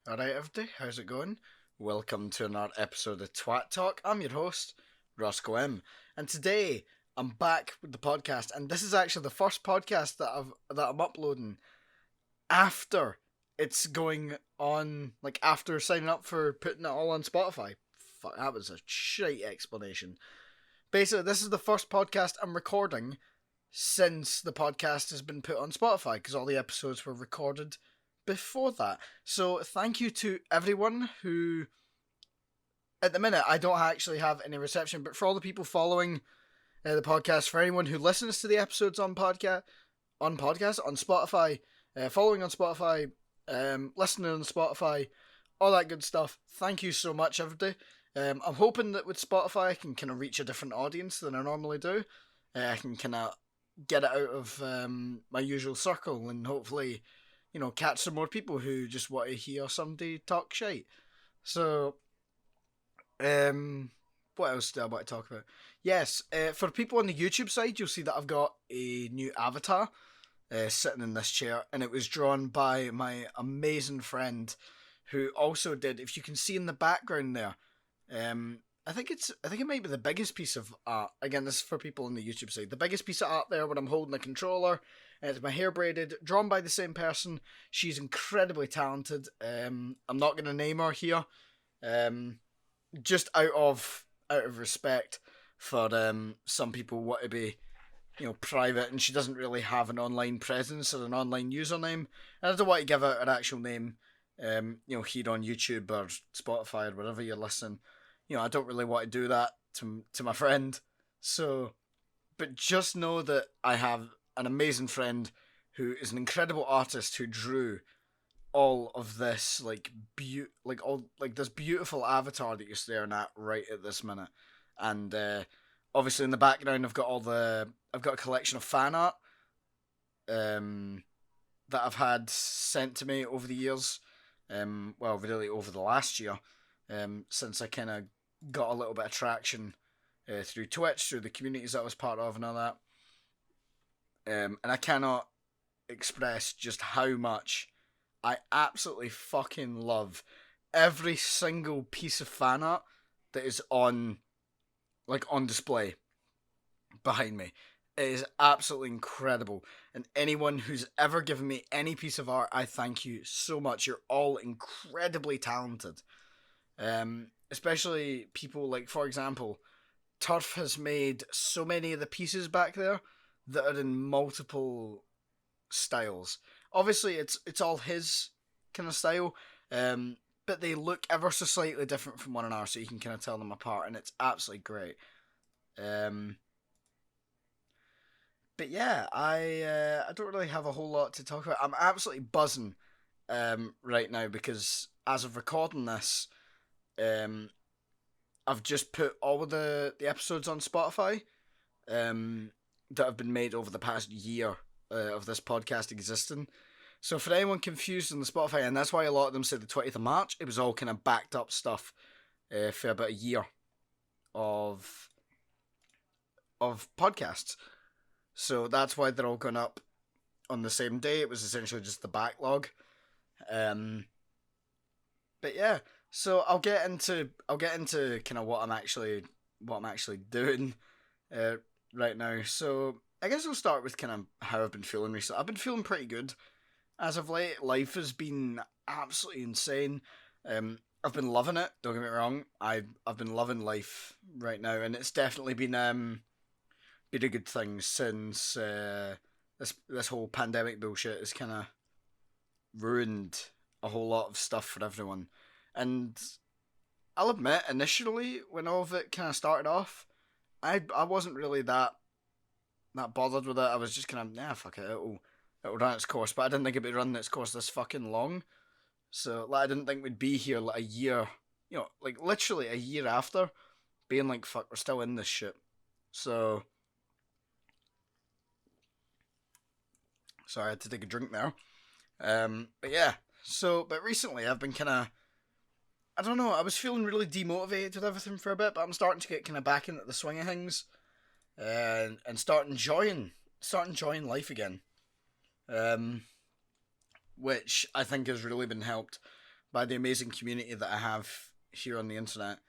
Alright, everybody, how's it going? Welcome to another episode of Twat Talk. I'm your host, Roscoe M. And today I'm back with the podcast, and this is actually the first podcast that I'm uploading after it's going on, like after signing up for putting it all on Spotify. Fuck, that was a shite explanation. Basically, this is the first podcast I'm recording since the podcast has been put on Spotify, because all the episodes were recorded before that. So thank you to everyone who, at the minute, I don't actually have any reception, but for all the people following the podcast, for anyone who listens to the episodes on Spotify, following on Spotify, listening on Spotify, all that good stuff. Thank you so much, everybody. I'm hoping that with Spotify I can kind of reach a different audience than I normally do. I can kind of get it out of my usual circle and hopefully, catch some more people who just want to hear somebody talk shite. So, what else do I want to talk about? Yes, for people on the YouTube side, you'll see that I've got a new avatar sitting in this chair, and it was drawn by my amazing friend, who also did. If you can see in the background there, I think it might be the biggest piece of art. Again, this is for people on the YouTube side. The biggest piece of art there when I'm holding the controller. It's my hair braided, drawn by the same person. She's incredibly talented. I'm not gonna name her here, just out of respect for some people want to be, private, and she doesn't really have an online presence or an online username, and I don't want to give out her actual name, here on YouTube or Spotify or wherever you're listening. I don't really want to do that to my friend. So, but just know that I have an amazing friend who is an incredible artist who drew all of this this beautiful avatar that you're staring at right at this minute. And obviously in the background I've got a collection of fan art that I've had sent to me over the years. Really over the last year, since I kind of got a little bit of traction through Twitch, through the communities that I was part of and all that. And I cannot express just how much I absolutely fucking love every single piece of fan art that is on display behind me. It is absolutely incredible. And anyone who's ever given me any piece of art, I thank you so much. You're all incredibly talented. Especially people like, for example, Turf has made so many of the pieces back there that are in multiple styles. Obviously, it's all his kind of style, but they look ever so slightly different from one another, so you can kind of tell them apart, and it's absolutely great. But yeah, I don't really have a whole lot to talk about. I'm absolutely buzzing right now because as of recording this, I've just put all of the episodes on Spotify that have been made over the past year of this podcast existing. So for anyone confused on the Spotify, and that's why a lot of them said the 20th of March, it was all kind of backed up stuff for about a year of podcasts. So that's why they're all going up on the same day. It was essentially just the backlog. But yeah, so I'll get into kind of what I'm actually doing right now. So I guess I'll start with kind of how I've been feeling recently. I've been feeling pretty good as of late. Life has been absolutely insane. I've been loving it. Don't get me wrong. I've been loving life right now, and it's definitely been a good thing since this whole pandemic bullshit has kind of ruined a whole lot of stuff for everyone. And I'll admit, initially, when all of it kind of started off, I wasn't really that bothered with it. I was just kind of, fuck it, it'll run its course. But I didn't think it'd be running its course this fucking long. So, I didn't think we'd be here a year, literally a year after, being like, fuck, we're still in this shit. So, sorry, I had to take a drink there. But yeah, but recently I've been kind of, I don't know, I was feeling really demotivated with everything for a bit, but I'm starting to get kind of back into the swing of things, and start enjoying life again. Which I think has really been helped by the amazing community that I have here on the internet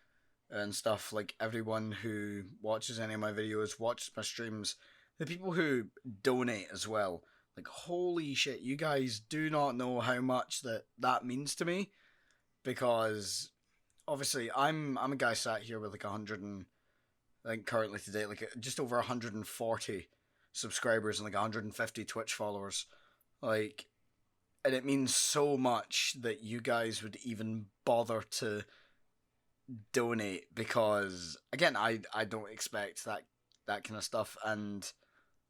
and stuff. Like everyone who watches any of my videos, watches my streams, the people who donate as well. Like holy shit, you guys do not know how much that means to me, because obviously I'm a guy sat here with like 100 and I think currently today like just over 140 subscribers and like 150 Twitch followers. Like, and it means so much that you guys would even bother to donate, because again, I don't expect that kind of stuff, and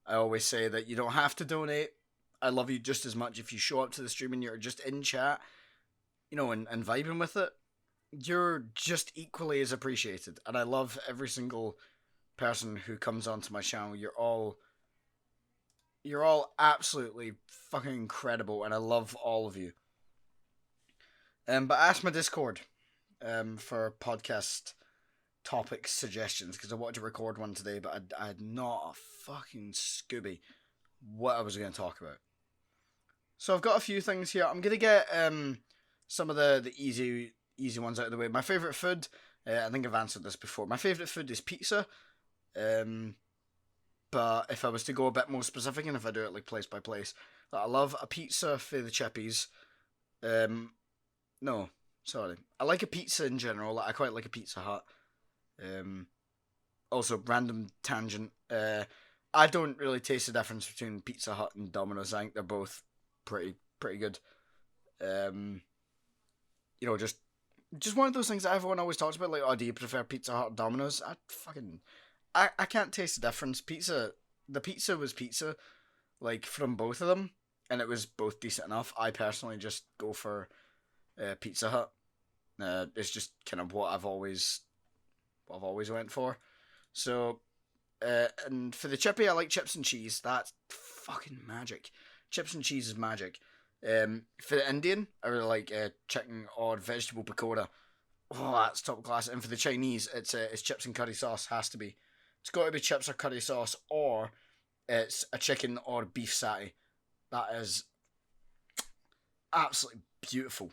I always say that you don't have to donate. I love you just as much if you show up to the stream and you're just in chat, and vibing with it. You're just equally as appreciated, and I love every single person who comes onto my channel. You're all absolutely fucking incredible, and I love all of you. But I asked my Discord for podcast topic suggestions, because I wanted to record one today, but I had not a fucking Scooby what I was going to talk about. So I've got a few things here. I'm going to get some of the easy ones out of the way. My favourite food, I think I've answered this before. My favourite food is pizza. But if I was to go a bit more specific, and if I do it like place by place, I love a pizza for the chippies. No, sorry. I like a pizza in general. I quite like a Pizza Hut. Also, random tangent. I don't really taste the difference between Pizza Hut and Domino's. I think they're both pretty good. Just one of those things that everyone always talks about. Like, oh, do you prefer Pizza Hut or Domino's? I can't taste the difference. The pizza was pizza, like, from both of them, and it was both decent enough. I personally just go for Pizza Hut. It's just kind of what I've always went for. So, and for the chippy, I like chips and cheese. That's fucking magic. Chips and cheese is magic. For the Indian, I really like chicken or vegetable pakora. Oh, that's top class. And for the Chinese, it's chips and curry sauce. Has to be. It's got to be chips or curry sauce, or it's a chicken or beef satay. That is absolutely beautiful.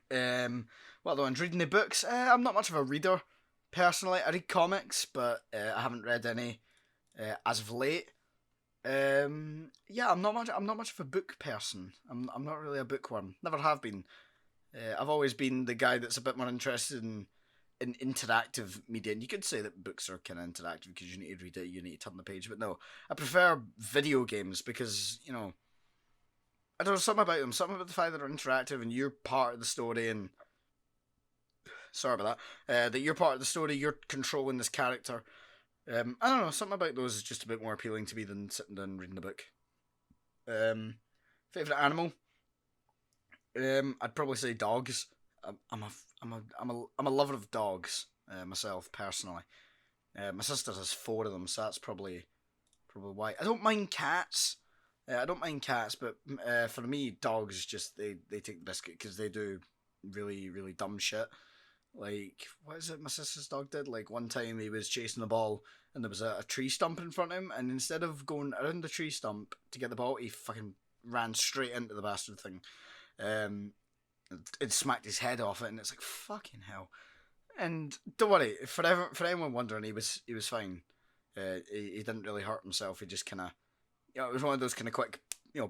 What other ones? Reading the books. I'm not much of a reader personally. I read comics, but I haven't read any as of late. Yeah, I'm not much of a book person. I'm not really a bookworm. Never have been. I've always been the guy that's a bit more interested in interactive media, and you could say that books are kind of interactive because you need to read it, you need to turn the page, but no, I prefer video games because, I don't know, something about them, something about the fact that they're interactive and you're part of the story, and sorry about that you're part of the story, you're controlling this character. I don't know, something about those is just a bit more appealing to me than sitting down and reading a book. Favorite animal? I'd probably say dogs. I'm a lover of dogs myself personally. My sister has 4 of them, so that's probably why. I don't mind cats. But for me, dogs just they take the biscuit because they do really really dumb shit. Like, what is it my sister's dog did? Like, one time he was chasing the ball and there was a tree stump in front of him, and instead of going around the tree stump to get the ball, he fucking ran straight into the bastard thing. It smacked his head off it, and it's like, fucking hell. And don't worry, for anyone wondering, he was fine. He didn't really hurt himself. He just kind of, it was one of those kind of quick,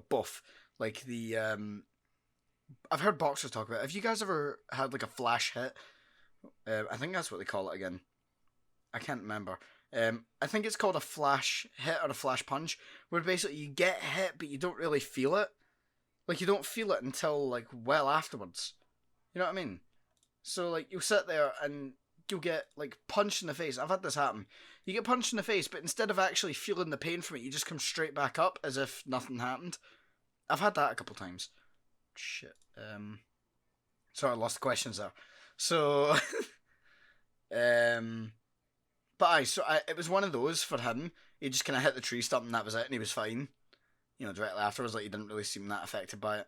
buff. Like the I've heard boxers talk about it. Have you guys ever had like a flash hit? I think that's what they call it again. I can't remember. I think it's called a flash hit or a flash punch, where basically you get hit but you don't really feel it. Like, you don't feel it until, like, well afterwards. You know what I mean? So, like, you'll sit there and you'll get, like, punched in the face. I've had this happen. You get punched in the face, but instead of actually feeling the pain from it, you just come straight back up as if nothing happened. I've had that a couple times. Shit. Sorry, I lost the questions there. So, it was one of those for him. He just kind of hit the tree stump and that was it, and he was fine. Directly afterwards, like, he didn't really seem that affected by it.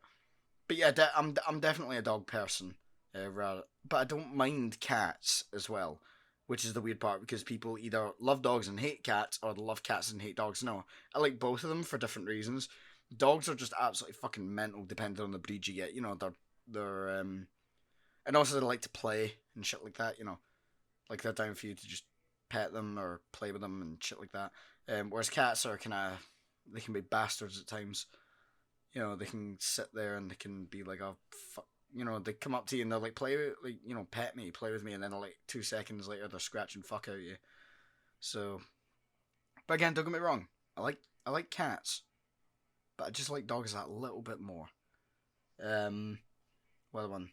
But yeah, I'm definitely a dog person, but I don't mind cats as well, which is the weird part, because people either love dogs and hate cats, or they love cats and hate dogs. No, I like both of them for different reasons. Dogs are just absolutely fucking mental, depending on the breed you get. They're And also they like to play and shit like that, you know. Like they're down for you to just pet them or play with them and shit like that. Whereas cats are kind of, they can be bastards at times. You know, they can sit there and they can be like, oh, fuck. You know, they come up to you and they're like, like, you know, pet me, play with me, and then like 2 seconds later they're scratching fuck out of you. So, but again, don't get me wrong, I like cats, but I just like dogs that little bit more. What other one?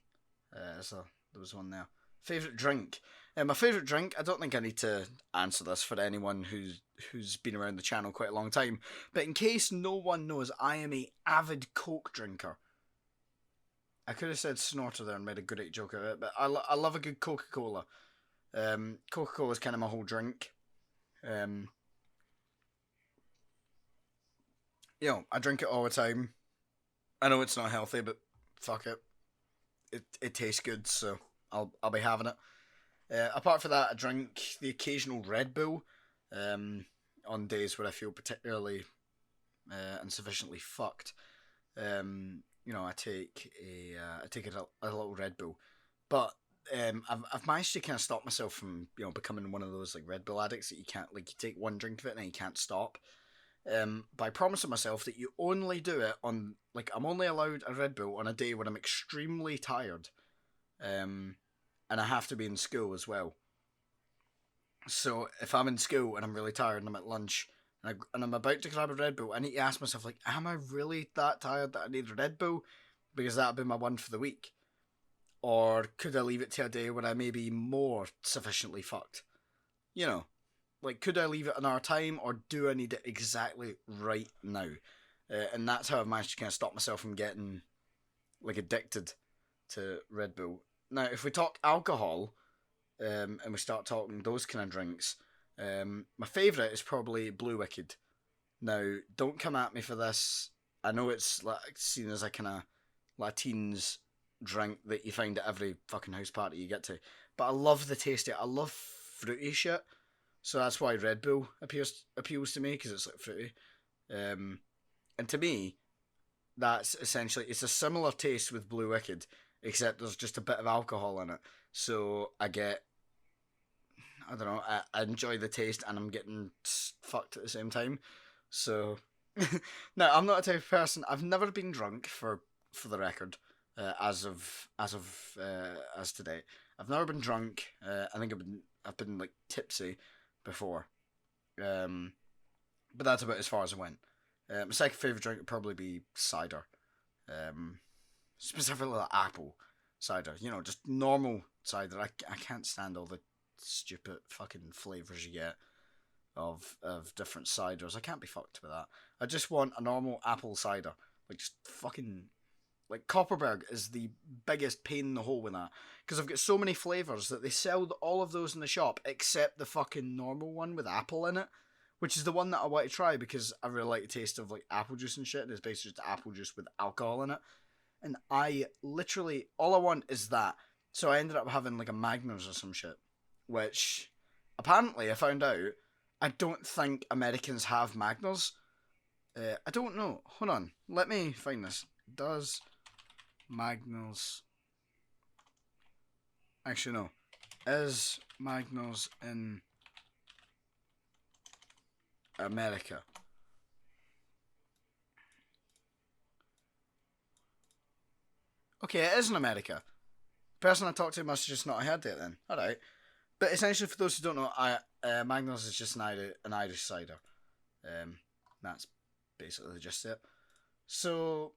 So there was one there. Favorite drink. My favourite drink, I don't think I need to answer this for anyone who's been around the channel quite a long time, but in case no one knows, I am a avid Coke drinker. I could have said snorter there and made a good joke out of it, but I love a good Coca-Cola. Coca-Cola is kind of my whole drink. You know, I drink it all the time. I know it's not healthy, but fuck it. It tastes good, so I'll be having it. Apart from that, I drink the occasional Red Bull on days where I feel particularly insufficiently fucked. You know, I take a little Red Bull, but I've managed to kind of stop myself from, you know, becoming one of those like Red Bull addicts that you can't, like, you take one drink of it and then you can't stop. By promising myself that you only do it on, like, I'm only allowed a Red Bull on a day when I'm extremely tired, and I have to be in school as well. So if I'm in school and I'm really tired and I'm at lunch and I'm about to grab a Red Bull, I need to ask myself, like, am I really that tired that I need a Red Bull? Because that'll be my one for the week. Or could I leave it to a day when I may be more sufficiently fucked? You know, like, could I leave it another time, or do I need it exactly right now? And that's how I've managed to kind of stop myself from getting, like, addicted to Red Bull. Now, if we talk alcohol, and we start talking those kind of drinks, my favourite is probably Blue Wicked. Now, don't come at me for this. I know it's like seen as a kind of Latines drink that you find at every fucking house party you get to, but I love the taste of it. I love fruity shit, so that's why Red Bull appeals to me, because it's like fruity. And to me, that's essentially, it's a similar taste with Blue Wicked, except there's just a bit of alcohol in it. So I don't know, I enjoy the taste and I'm getting fucked at the same time. So, no, I'm not a type of person. I've never been drunk, for the record, as today. I've never been drunk. I think I've been like tipsy before. But that's about as far as I went. My second favourite drink would probably be cider. Specifically like apple cider. You know, just normal cider. I can't stand all the stupid fucking flavours you get of different ciders. I can't be fucked with that. I just want a normal apple cider. Like, just fucking... Like, Copperberg is the biggest pain in the hole with that. Because I've got so many flavours that they sell all of those in the shop, except the fucking normal one with apple in it. Which is the one that I want to try, because I really like the taste of, like, apple juice and shit. And it's basically just apple juice with alcohol in it. And I literally... All I want is that. So I ended up having, like, a Magners or some shit. Which, apparently, I found out, I don't think Americans have Magners. I don't know. Hold on. Let me find this. Does Magners... Actually, no. Is Magners in America? Okay, it is in America. The person I talked to must have just not heard it then. Alright. But essentially, for those who don't know, Magners is just an Irish cider. That's basically just it. So,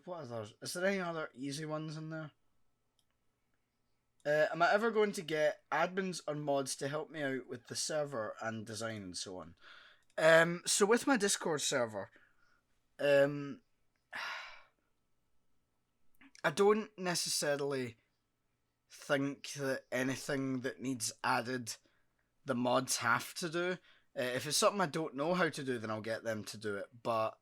what others? Is there any other easy ones in there? Am I ever going to get admins or mods to help me out with the server and design and so on? So with my Discord server, I don't necessarily think that anything that needs added, the mods have to do. If it's something I don't know how to do, then I'll get them to do it. But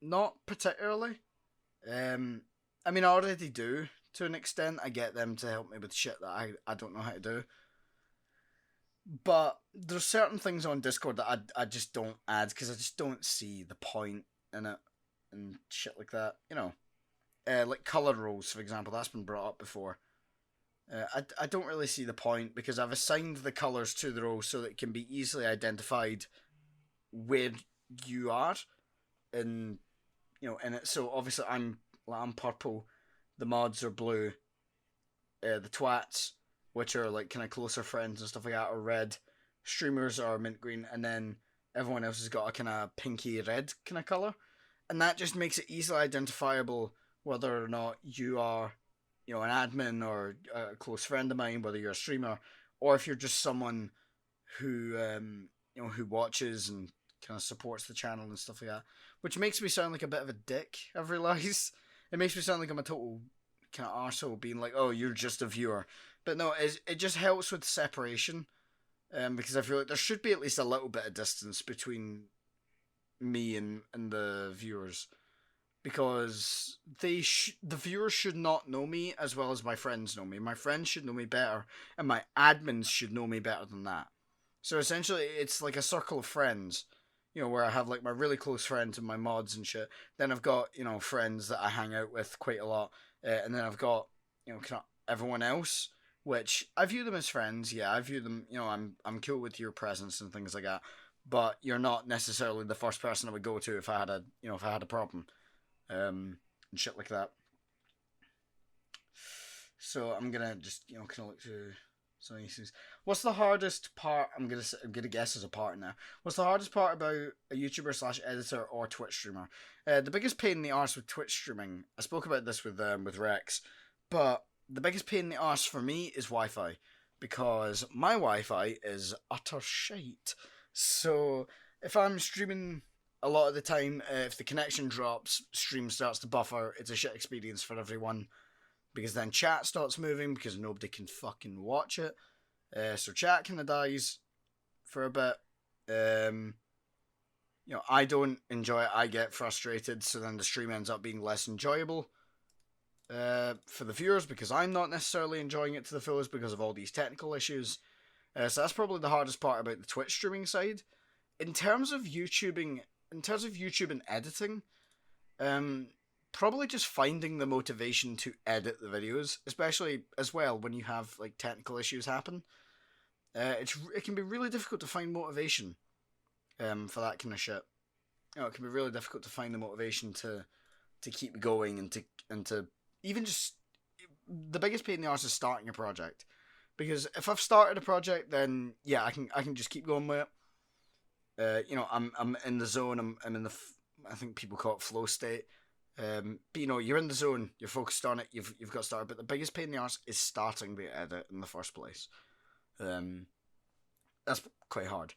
not particularly. I mean, I already do to an extent. I get them to help me with shit that I don't know how to do. But there's certain things on Discord that I just don't add, because I just don't see the point in it and shit like that. You know. like color roles, for example, that's been brought up before. I don't really see the point because I've assigned the colors to the role so that it can be easily identified where you are, and in it. So obviously I'm purple, the mods are blue, the twats, which are like kind of closer friends and stuff like that, are red. Streamers are mint green, and then everyone else has got a kind of pinky red kind of color, and that just makes it easily identifiable whether or not you are, an admin or a close friend of mine, whether you're a streamer or if you're just someone who who watches and kind of supports the channel and stuff like that. Which makes me sound like a bit of a dick. I've realised it makes me sound like I'm a total kind of arsehole, being like, "Oh, you're just a viewer," but no, it just helps with separation. Because I feel like there should be at least a little bit of distance between me and the viewers, because the viewers should not know me as well as my friends know me. My friends should know me better, and my admins should know me better than that. So essentially, it's like a circle of friends, where I have like my really close friends and my mods and shit. Then I've got friends that I hang out with quite a lot, and then I've got kind of everyone else, which I view them as friends. Yeah, I view them. I'm cool with your presence and things like that. But you're not necessarily the first person I would go to if I had a problem, and shit like that. So I'm gonna just kind of look through some of these things. What's the hardest part? I'm gonna guess as a part now. What's the hardest part about a YouTuber slash editor or Twitch streamer? The biggest pain in the arse with Twitch streaming. I spoke about this with Rex, but the biggest pain in the arse for me is Wi-Fi, because my Wi-Fi is utter shite. So if I'm streaming a lot of the time, if the connection drops, stream starts to buffer. It's a shit experience for everyone, because then chat starts moving because nobody can fucking watch it. So chat kind of dies for a bit. I don't enjoy it. I get frustrated, so then the stream ends up being less enjoyable for the viewers, because I'm not necessarily enjoying it to the fullest because of all these technical issues. So that's probably the hardest part about the Twitch streaming side. In terms of YouTube and editing, probably just finding the motivation to edit the videos, especially as well when you have like technical issues happen. It can be really difficult to find motivation for that kind of shit. It can be really difficult to find the motivation to keep going and to even just, the biggest pain in the arse is starting a project. Because if I've started a project, then yeah, I can just keep going with it. I'm in the zone. I'm in the I think people call it flow state. But you're in the zone. You're focused on it. You've got started. But the biggest pain in the arse is starting the edit in the first place. That's quite hard.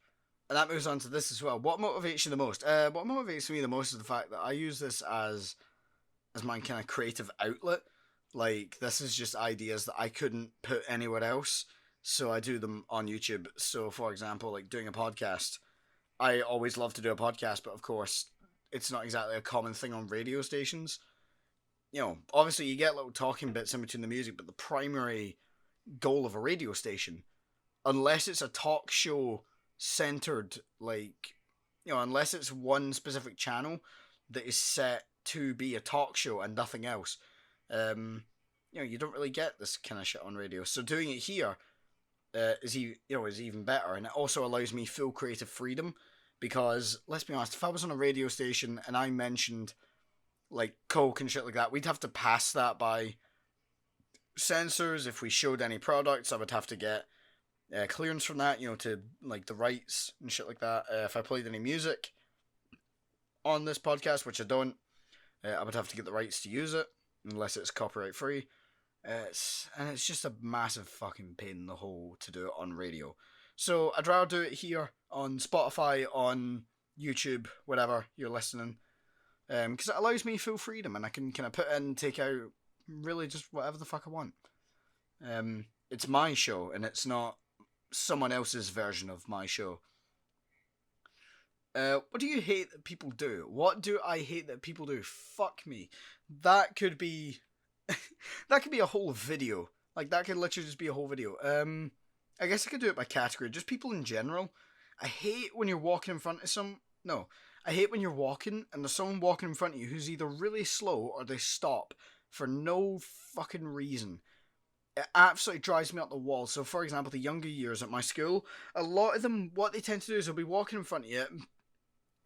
And that moves on to this as well. What motivates you the most? What motivates me the most is the fact that I use this as my kind of creative outlet. Like, this is just ideas that I couldn't put anywhere else, so I do them on YouTube. So, for example, like doing a podcast. I always love to do a podcast, but of course, it's not exactly a common thing on radio stations. Obviously you get little talking bits in between the music, but the primary goal of a radio station, unless it's a talk show centered, like, unless it's one specific channel that is set to be a talk show and nothing else, you don't really get this kind of shit on radio. So doing it here is even better, and it also allows me full creative freedom. Because let's be honest, if I was on a radio station and I mentioned like coke and shit like that, we'd have to pass that by censors. If we showed any products, I would have to get clearance from that, to like the rights and shit like that. If I played any music on this podcast, which I don't, I would have to get the rights to use it unless it's copyright free. It's just a massive fucking pain in the hole to do it on radio. So I'd rather do it here on Spotify, on YouTube, whatever you're listening, because it allows me full freedom, and I can kind of put in, take out, really just whatever the fuck I want. It's my show, and it's not someone else's version of my show. What do you hate that people do? What do I hate that people do? Fuck me. That could be that could be a whole video. Like, that could literally just be a whole video. I guess I could do it by category. Just people in general. I hate when you're walking in front of I hate when you're walking and there's someone walking in front of you who's either really slow or they stop for no fucking reason. It absolutely drives me up the wall. So, for example, the younger years at my school, a lot of them, what they tend to do is they'll be walking in front of you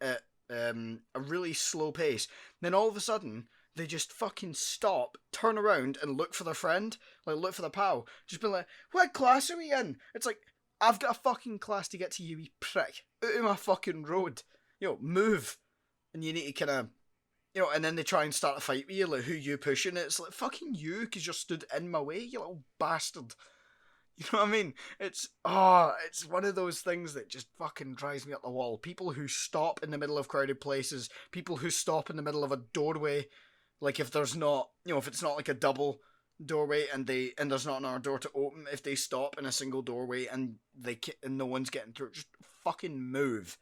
at a really slow pace. Then all of a sudden, they just fucking stop, turn around, and look for their friend, like look for their pal. Just be like, "What class are we in?" It's like, I've got a fucking class to get to, you prick. Out of my fucking road. Move. And you need to kind of, and then they try and start a fight with you, like, who you pushing? It's like, fucking you, because you're stood in my way, you little bastard. You know what I mean? It's one of those things that just fucking drives me up the wall. People who stop in the middle of crowded places, people who stop in the middle of a doorway, like if there's not, if it's not like a double doorway and there's not another door to open, if they stop in a single doorway and no one's getting through, just fucking move.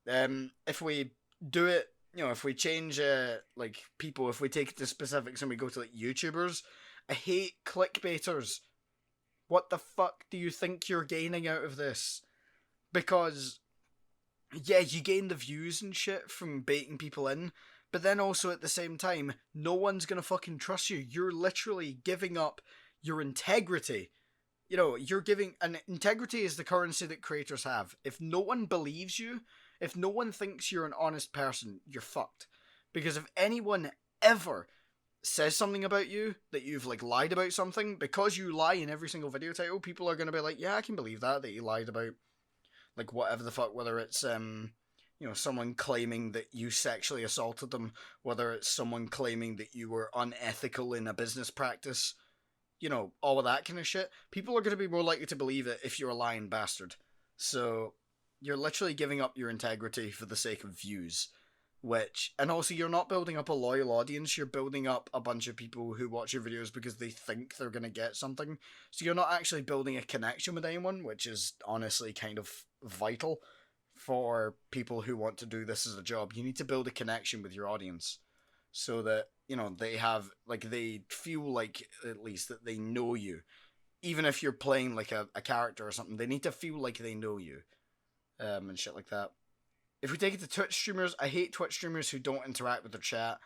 If we do it, if we change like people, if we take it to specifics and we go to like YouTubers, I hate clickbaiters. What the fuck do you think you're gaining out of this? Because yeah, you gain the views and shit from baiting people in, but then also at the same time, no one's gonna fucking trust you. You're literally giving up your integrity. You're giving, and integrity is the currency that creators have. If no one believes you, if no one thinks you're an honest person, you're fucked. Because if anyone ever says something about you, that you've like lied about something, because you lie in every single video title, people are gonna be like, yeah, I can believe that you lied about like whatever the fuck, whether it's someone claiming that you sexually assaulted them, whether it's someone claiming that you were unethical in a business practice, all of that kind of shit. People are going to be more likely to believe it if you're a lying bastard. So you're literally giving up your integrity for the sake of views, and also you're not building up a loyal audience, you're building up a bunch of people who watch your videos because they think they're going to get something. So you're not actually building a connection with anyone, which is honestly kind of vital for people who want to do this as a job. You need to build a connection with your audience so that, they have, like, they feel like, at least, that they know you. Even if you're playing, like, a character or something, they need to feel like they know you. And shit like that. If we take it to Twitch streamers, I hate Twitch streamers who don't interact with their chat.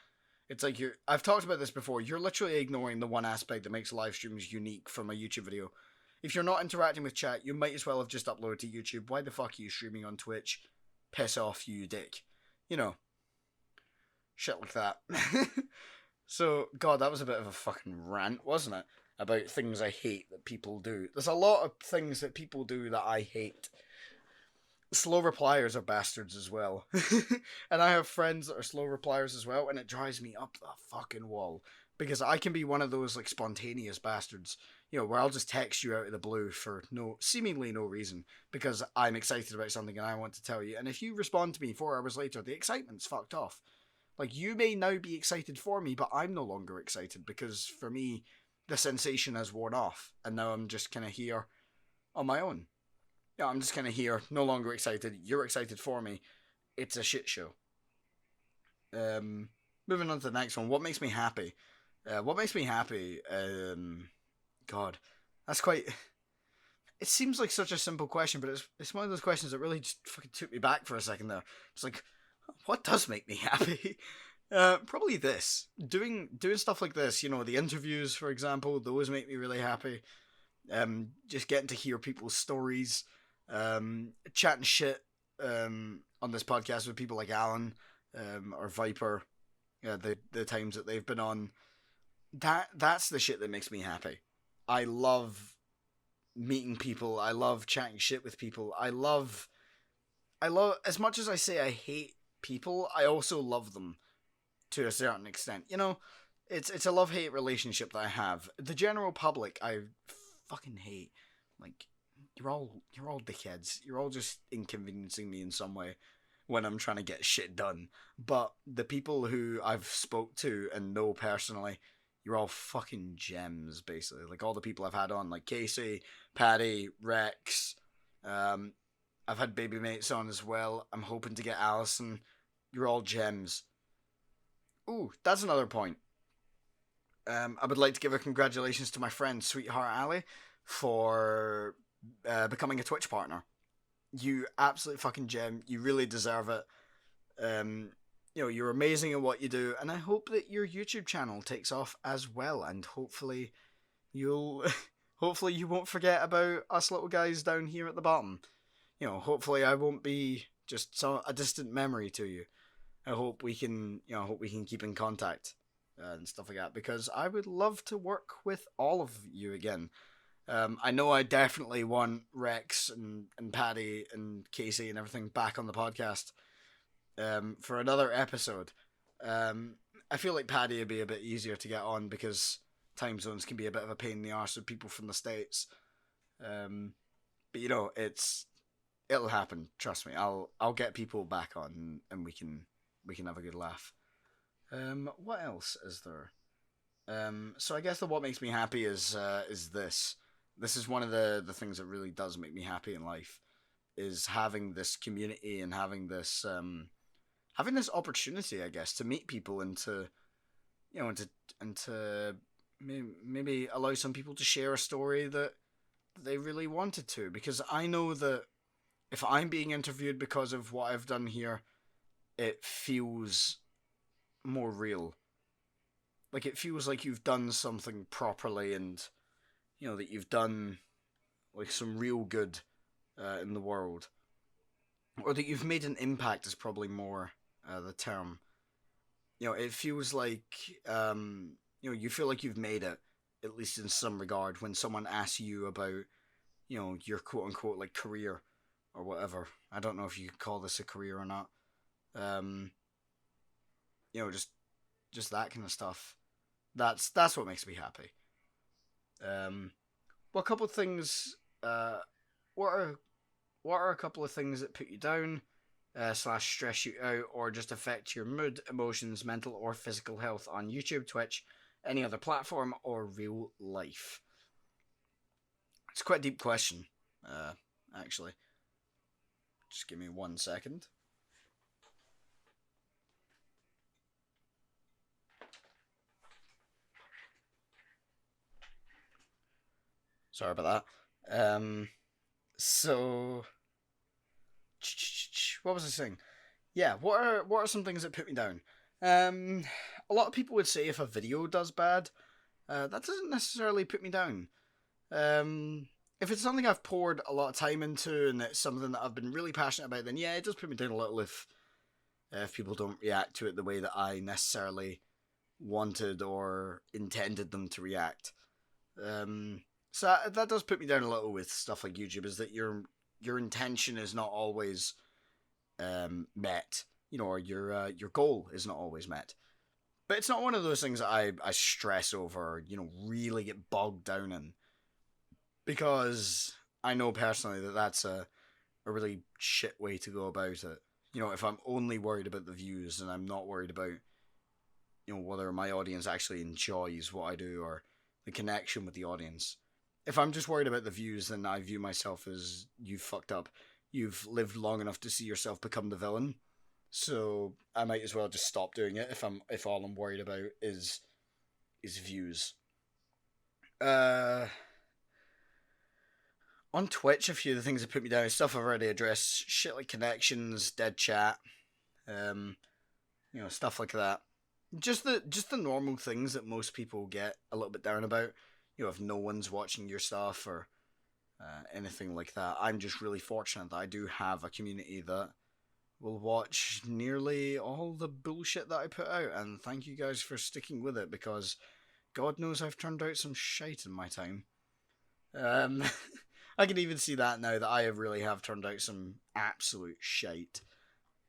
It's like I've talked about this before, you're literally ignoring the one aspect that makes live streams unique from a YouTube video. If you're not interacting with chat, you might as well have just uploaded to YouTube. Why the fuck are you streaming on Twitch? Piss off, you dick. Shit like that. So, God, that was a bit of a fucking rant, wasn't it? About things I hate that people do. There's a lot of things that people do that I hate. Slow repliers are bastards as well. And I have friends that are slow repliers as well, and it drives me up the fucking wall. Because I can be one of those, like, spontaneous bastards, where I'll just text you out of the blue for seemingly no reason, because I'm excited about something and I want to tell you. And if you respond to me 4 hours later, the excitement's fucked off. Like, you may now be excited for me, but I'm no longer excited, because for me, the sensation has worn off, and now I'm just kind of here on my own. I'm just kind of here, no longer excited. You're excited for me. It's a shit show. Moving on to the next one. What makes me happy? God, that's quite... It seems like such a simple question, but it's one of those questions that really just fucking took me back for a second there. It's like, what does make me happy? Probably this. Doing stuff like this, the interviews, for example, those make me really happy. Just getting to hear people's stories, chatting shit on this podcast with people like Alan or Viper, the times that they've been on. That's the shit that makes me happy. I love meeting people. I love chatting shit with people. I love, as much as I say I hate people, I also love them to a certain extent. It's a love-hate relationship that I have. The general public, I fucking hate. Like, you're all dickheads. You're all just inconveniencing me in some way when I'm trying to get shit done. But the people who I've spoke to and know personally, you're all fucking gems, basically. Like, all the people I've had on, like Casey, Paddy, Rex, I've had baby mates on as well. I'm hoping to get Allison. You're all gems. Ooh, that's another point. I would like to give a congratulations to my friend, Sweetheart Ali, for becoming a Twitch partner. You absolute fucking gem. You really deserve it. you're amazing at what you do, and I hope that your YouTube channel takes off as well, and hopefully you'll hopefully you won't forget about us little guys down here at the bottom. Hopefully I won't be just a distant memory to you. I hope we can keep in contact and stuff like that, because I would love to work with all of you again. I know I definitely want Rex and Paddy and Casey and everything back on the podcast for another episode. I feel like Paddy would be a bit easier to get on because time zones can be a bit of a pain in the arse with people from the States. But it'll happen. Trust me. I'll get people back on and we can have a good laugh. What else is there? So I guess that what makes me happy is this. This is one of the things that really does make me happy in life, is having this community and having this opportunity, I guess, to meet people and to and to maybe allow some people to share a story that they really wanted to. Because I know that if I'm being interviewed because of what I've done here, it feels more real. Like, it feels like you've done something properly, and that you've done like some real good in the world, or that you've made an impact is probably more the term. It feels like you feel like you've made it, at least in some regard, when someone asks you about your quote unquote like career or whatever. I don't know if you could call this a career or not. Just that kind of stuff. That's what makes me happy. Well, a couple of things. What are a couple of things that put you down, slash stress you out, or just affect your mood, emotions, mental or physical health on YouTube, Twitch, any other platform, or real life? It's quite a deep question, actually. Just give me 1 second. Sorry about that. So what was I saying? Yeah, what are some things that put me down? A lot of people would say if a video does bad, that doesn't necessarily put me down. If it's something I've poured a lot of time into and it's something that I've been really passionate about, then yeah, it does put me down a little if people don't react to it the way that I necessarily wanted or intended them to react. So that does put me down a little with stuff like YouTube, is that your intention is not always met, or your goal is not always met. But it's not one of those things that I stress over, really get bogged down in, because I know personally that that's a really shit way to go about it. If I'm only worried about the views and I'm not worried about whether my audience actually enjoys what I do or the connection with the audience. If I'm just worried about the views, then I view myself as, you've fucked up. You've lived long enough to see yourself become the villain. So I might as well just stop doing it if all I'm worried about is views. On Twitch, a few of the things that put me down is stuff I've already addressed. Shit like connections, dead chat, stuff like that. Just the normal things that most people get a little bit down about. If no one's watching your stuff or anything like that. I'm just really fortunate that I do have a community that will watch nearly all the bullshit that I put out, and thank you guys for sticking with it, because God knows I've turned out some shite in my time. I can even see that now, that I really have turned out some absolute shite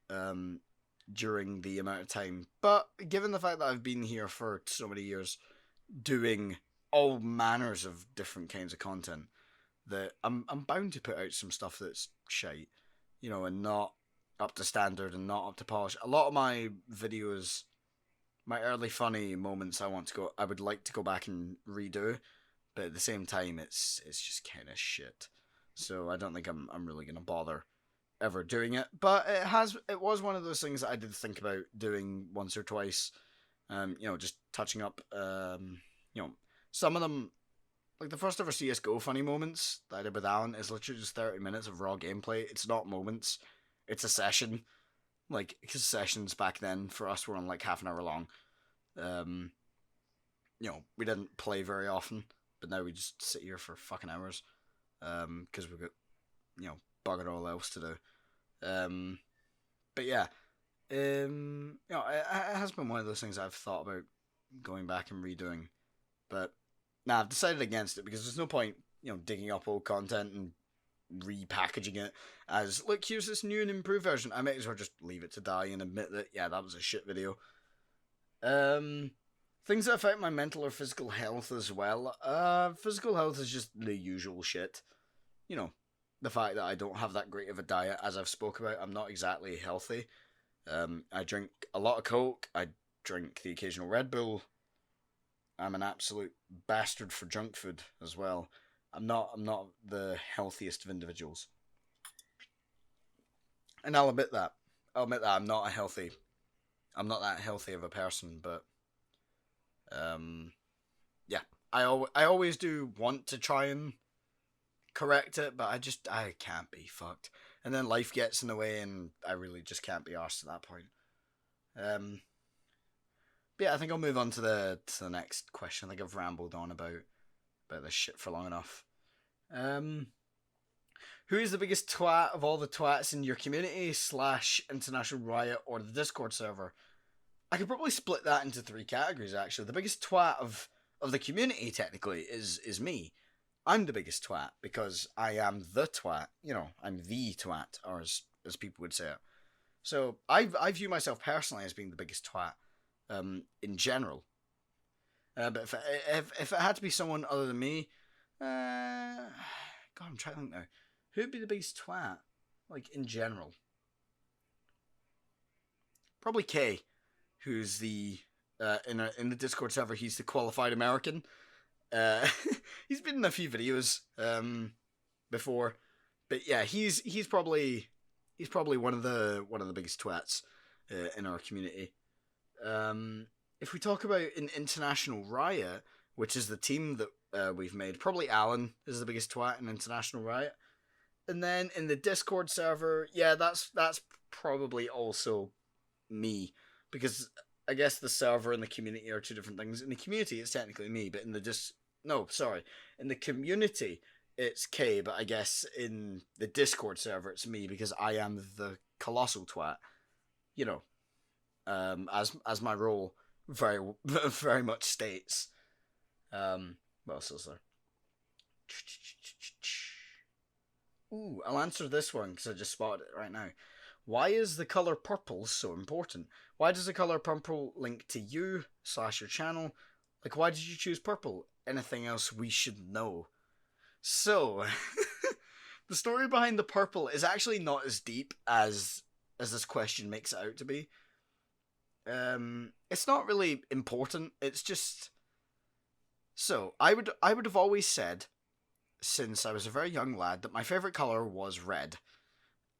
during the amount of time. But given the fact that I've been here for so many years doing all manners of different kinds of content, that I'm bound to put out some stuff that's shite, and not up to standard and not up to polish. A lot of my videos, my early funny moments, I would like to go back and redo, but at the same time, it's just kind of shit. So I don't think I'm really gonna bother ever doing it. But it was one of those things that I did think about doing once or twice. Just touching up. Some of them, like the first ever CS:GO funny moments that I did with Alan, is literally just 30 minutes of raw gameplay. It's not moments, it's a session. Like, because sessions back then for us were on like half an hour long. We didn't play very often, but now we just sit here for fucking hours. Because we've got, bugger all else to do. But yeah, it has been one of those things I've thought about going back and redoing. But I've decided against it because there's no point, digging up old content and repackaging it as, look, here's this new and improved version. I might as well just leave it to die and admit that, yeah, that was a shit video. Things that affect my mental or physical health as well. Physical health is just the usual shit. The fact that I don't have that great of a diet, as I've spoke about. I'm not exactly healthy. I drink a lot of Coke. I drink the occasional Red Bull. I'm an absolute bastard for junk food as well. I'm not the healthiest of individuals. And I'll admit that. I'm not that healthy of a person, but yeah. I always do want to try and correct it, but I can't be fucked. And then life gets in the way and I really just can't be arsed at that point. But yeah, I think I'll move on to the next question. I think I've rambled on about this shit for long enough. Who is the biggest twat of all the twats in your community / International Riot or the Discord server? I could probably split that into 3 categories, actually. The biggest twat of the community, technically, is me. I'm the biggest twat because I am the twat. I'm the twat, or as people would say it. So I view myself personally as being the biggest twat in general. But if it had to be someone other than me, God, I'm trying to think now. Who'd be the biggest twat, like, in general? Probably Kay, who's the in the Discord server. He's the qualified American. He's been in a few videos before, but yeah, he's probably one of the biggest twats in our community. If we talk about an International Riot, which is the team that we've made, probably Alan is the biggest twat in International Riot. And then in the Discord server, yeah, that's probably also me, because I guess the server and the community are 2 different things. In the community, it's technically me, but in the community, it's Kay, but I guess in the Discord server, it's me, because I am the colossal twat, as my role very, very much states. What else is there? Ooh, I'll answer this one because I just spotted it right now. Why is the colour purple so important? Why does the colour purple link to you / your channel? Like, why did you choose purple? Anything else we should know? So, the story behind the purple is actually not as deep as this question makes it out to be. It's not really important. It's just... So, I would have always said, since I was a very young lad, that my favourite colour was red.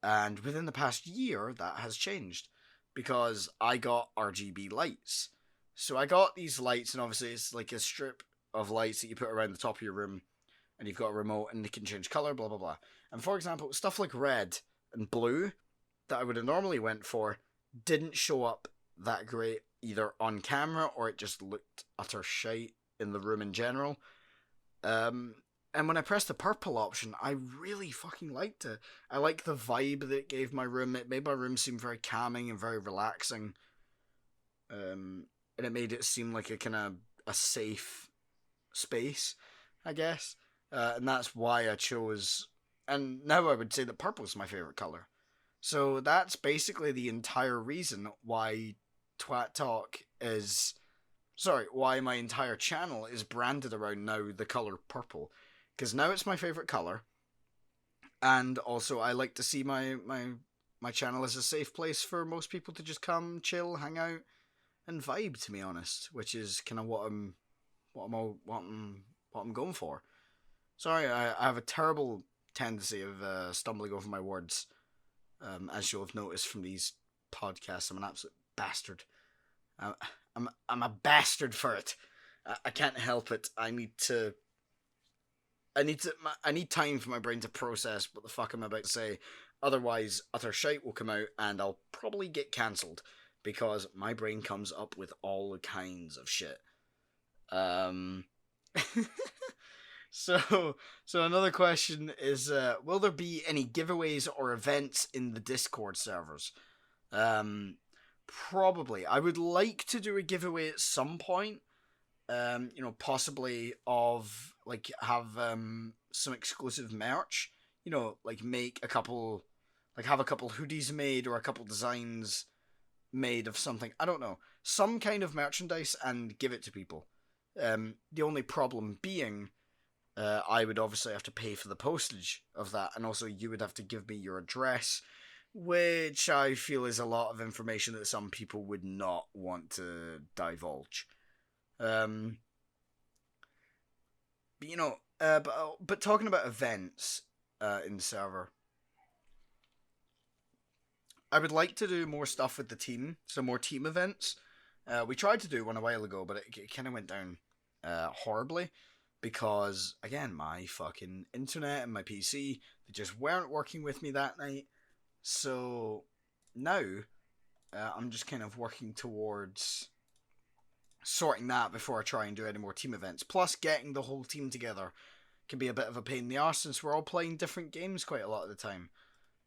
And within the past year, that has changed. Because I got RGB lights. So I got these lights, and obviously it's like a strip of lights that you put around the top of your room. And you've got a remote, and they can change colour, blah, blah, blah. And for example, stuff like red and blue, that I would have normally went for, didn't show up that great either on camera, or it just looked utter shite in the room in general. And when I pressed the purple option, I really fucking liked it. I liked the vibe that it gave my room. It made my room seem very calming and very relaxing. And it made it seem like a safe space, I guess. And that's why I chose... And now I would say that purple's my favourite colour. So that's basically the entire reason why Twat Talk is... Sorry, why my entire channel is branded around now the colour purple. Because now it's my favourite colour. And also I like to see my channel as a safe place for most people to just come, chill, hang out, and vibe, to be honest. Which is kind of what I'm going for. Sorry, I have a terrible tendency of stumbling over my words. As you'll have noticed from these podcasts, I'm an absolute bastard. I'm a bastard for it. I can't help it. I need time for my brain to process what the fuck I'm about to say. Otherwise, utter shite will come out and I'll probably get cancelled because my brain comes up with all kinds of shit. Um, so another question is, will there be any giveaways or events in the Discord servers? Probably. I would like to do a giveaway at some point. Possibly of like have some exclusive merch. Like make a couple, like have a couple hoodies made or a couple designs made of something. I don't know, some kind of merchandise and give it to people. The only problem being, I would obviously have to pay for the postage of that, and also you would have to give me your address, which I feel is a lot of information that some people would not want to divulge. Um, but talking about events in the server, I would like to do more stuff with the team, some more team events. We tried to do one a while ago, but it kind of went down horribly because, again, my fucking internet and my PC, they just weren't working with me that night. So now I'm just kind of working towards sorting that before I try and do any more team events. Plus, getting the whole team together can be a bit of a pain in the arse since we're all playing different games quite a lot of the time.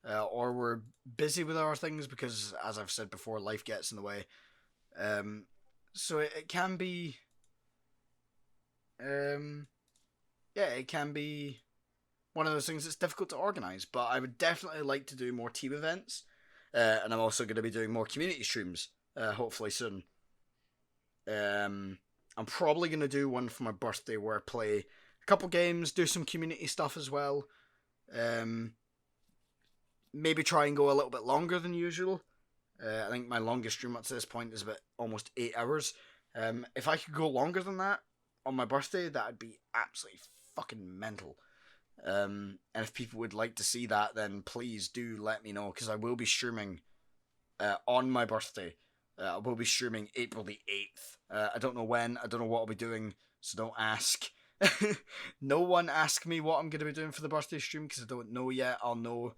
Or we're busy with our things because, as I've said before, life gets in the way. So it can be... it can be one of those things that's difficult to organise, but I would definitely like to do more team events. And I'm also going to be doing more community streams, hopefully soon. I'm probably going to do one for my birthday where I play a couple games, do some community stuff as well. Maybe try and go a little bit longer than usual. I think my longest stream up to this point is about almost 8 hours. If I could go longer than that on my birthday, that would be absolutely fucking mental. And if people would like to see that, then please do let me know, because I will be streaming on my birthday. I will be streaming April the 8th. I don't know when, I don't know what I'll be doing, so don't ask. No one ask me what I'm going to be doing for the birthday stream, because I don't know yet. I'll know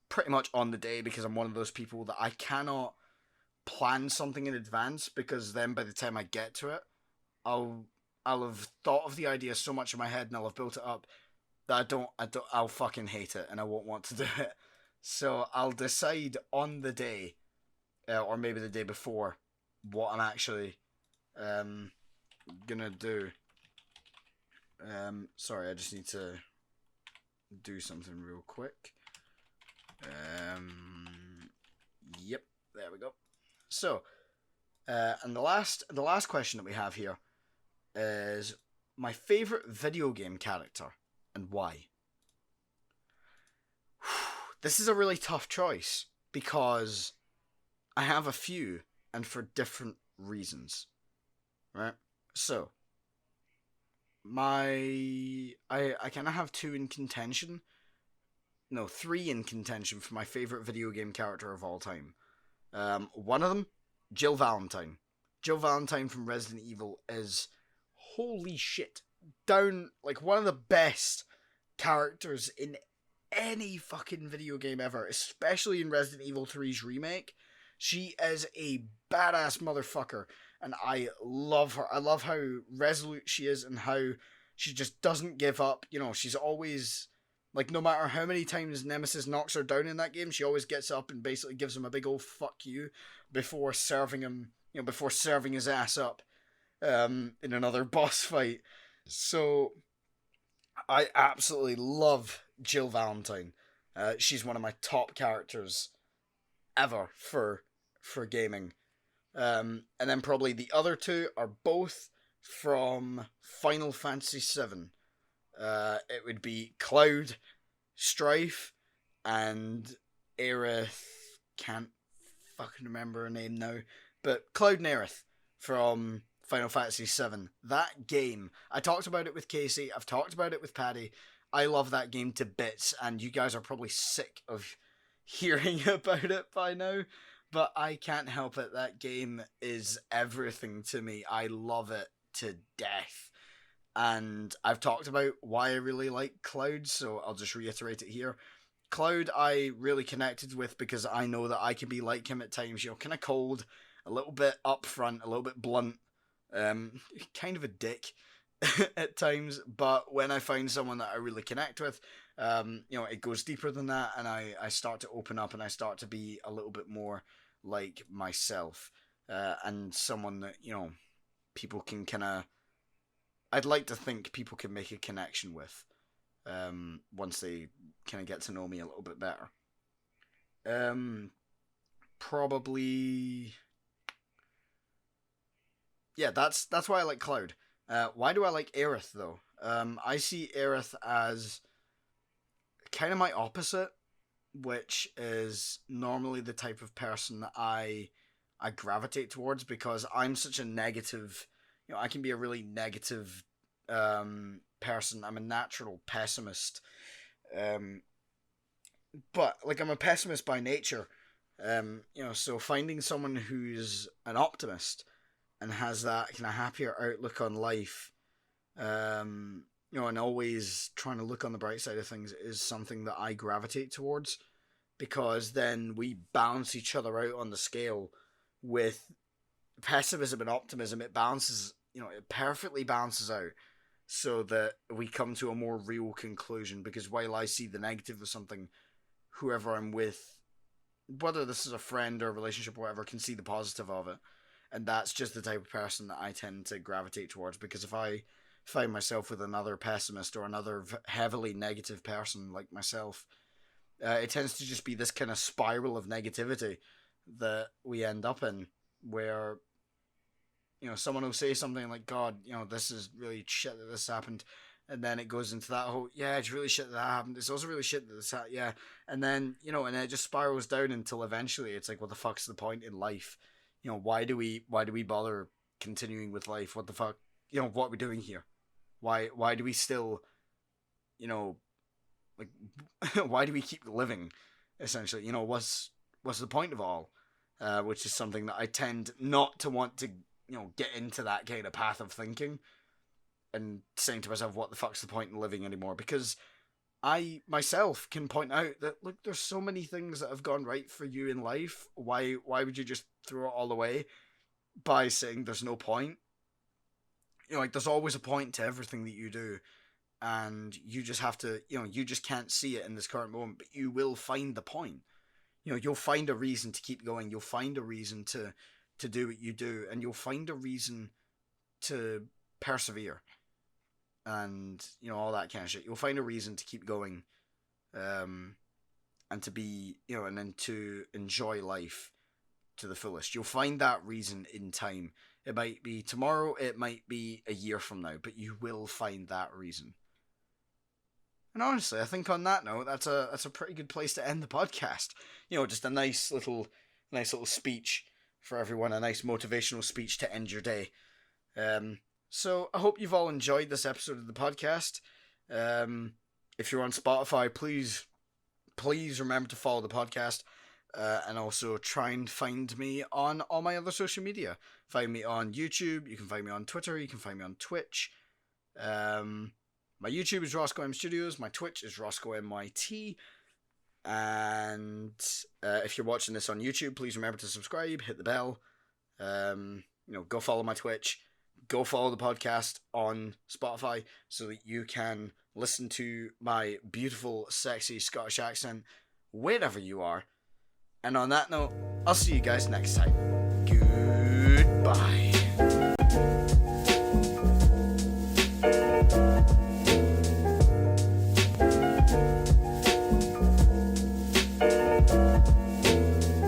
pretty much on the day, because I'm one of those people that I cannot plan something in advance, because then by the time I get to it, I'll have thought of the idea so much in my head and I'll have built it up that I'll fucking hate it and I won't want to do it. So I'll decide on the day, or maybe the day before, what I'm actually gonna do. Sorry, I just need to do something real quick. Yep, there we go. So, and the last question that we have here is my favorite video game character and why. This is a really tough choice because I have a few and for different reasons, right? So, I kind of have two in contention. No, three in contention for my favorite video game character of all time. One of them, Jill Valentine. Jill Valentine from Resident Evil is, holy shit, down like one of the best characters in any fucking video game ever, especially in Resident Evil 3's remake. She is a badass motherfucker, and I love her. I love how resolute she is and how she just doesn't give up. She's always, like, no matter how many times Nemesis knocks her down in that game, she always gets up and basically gives him a big old fuck you before serving him, before serving his ass up in another boss fight. So I absolutely love Jill Valentine. She's one of my top characters ever for gaming. And then probably the other two are both from Final Fantasy VII. It would be Cloud, Strife, and Aerith. Can't fucking remember her name now, but Cloud and Aerith from Final Fantasy VII. That game, I talked about it with Casey, I've talked about it with Paddy. I love that game to bits, and you guys are probably sick of hearing about it by now, but I can't help it. That game is everything to me. I love it to death. And I've talked about why I really like Cloud, so I'll just reiterate it here. Cloud I really connected with because I know that I can be like him at times, kind of cold, a little bit upfront, a little bit blunt, kind of a dick at times, but when I find someone that I really connect with, it goes deeper than that, and I start to open up and I start to be a little bit more like myself, and someone that, people can kind of, I'd like to think people can make a connection with, once they kind of get to know me a little bit better. Probably, yeah, that's why I like Cloud. Why do I like Aerith though? I see Aerith as kind of my opposite, which is normally the type of person that I gravitate towards, because I'm such a negative. I can be a really negative person. I'm a natural pessimist. But like, I'm a pessimist by nature. So finding someone who's an optimist and has that kind of happier outlook on life, and always trying to look on the bright side of things, is something that I gravitate towards, because then we balance each other out on the scale. With pessimism and optimism, it balances, it perfectly balances out, so that we come to a more real conclusion. Because while I see the negative of something, whoever I'm with, whether this is a friend or a relationship or whatever, can see the positive of it. And that's just the type of person that I tend to gravitate towards. Because if I find myself with another pessimist or another heavily negative person like myself, it tends to just be this kind of spiral of negativity that we end up in, where someone will say something like, God, this is really shit that this happened, and then it goes into that whole, yeah, it's really shit that happened, it's also really shit that this happened, yeah, and then and it just spirals down until eventually it's like, what the fuck's the point in life? Why do we bother continuing with life? What the fuck? What are we doing here? Why do we still, like, why do we keep living, essentially? What's the point of all? Which is something that I tend not to want to, get into that kind of path of thinking, and saying to myself, what the fuck's the point in living anymore? Because I myself can point out that, look, there's so many things that have gone right for you in life. Why would you just throw it all away by saying there's no point? There's always a point to everything that you do, and you just have to, you just can't see it in this current moment, but you will find the point. You'll find a reason to keep going. You'll find a reason to do what you do, and you'll find a reason to persevere, and all that kind of shit. You'll find a reason to keep going, and to be, and then to enjoy life to the fullest. You'll find that reason in time. It might be tomorrow, it might be a year from now, but you will find that reason. And honestly, I think on that note, that's a pretty good place to end the podcast. Just a nice little speech for everyone, a nice motivational speech to end your day. So I hope you've all enjoyed this episode of the podcast. If you're on Spotify, please remember to follow the podcast, and also try and find me on all my other social media. Find me on YouTube. You can find me on Twitter. You can find me on Twitch. My YouTube is Roscoe M Studios. My Twitch is Roscoe MYT. And if you're watching this on YouTube, please remember to subscribe, hit the bell. Go follow my Twitch. Go follow the podcast on Spotify so that you can listen to my beautiful, sexy Scottish accent wherever you are. And on that note, I'll see you guys next time. Goodbye.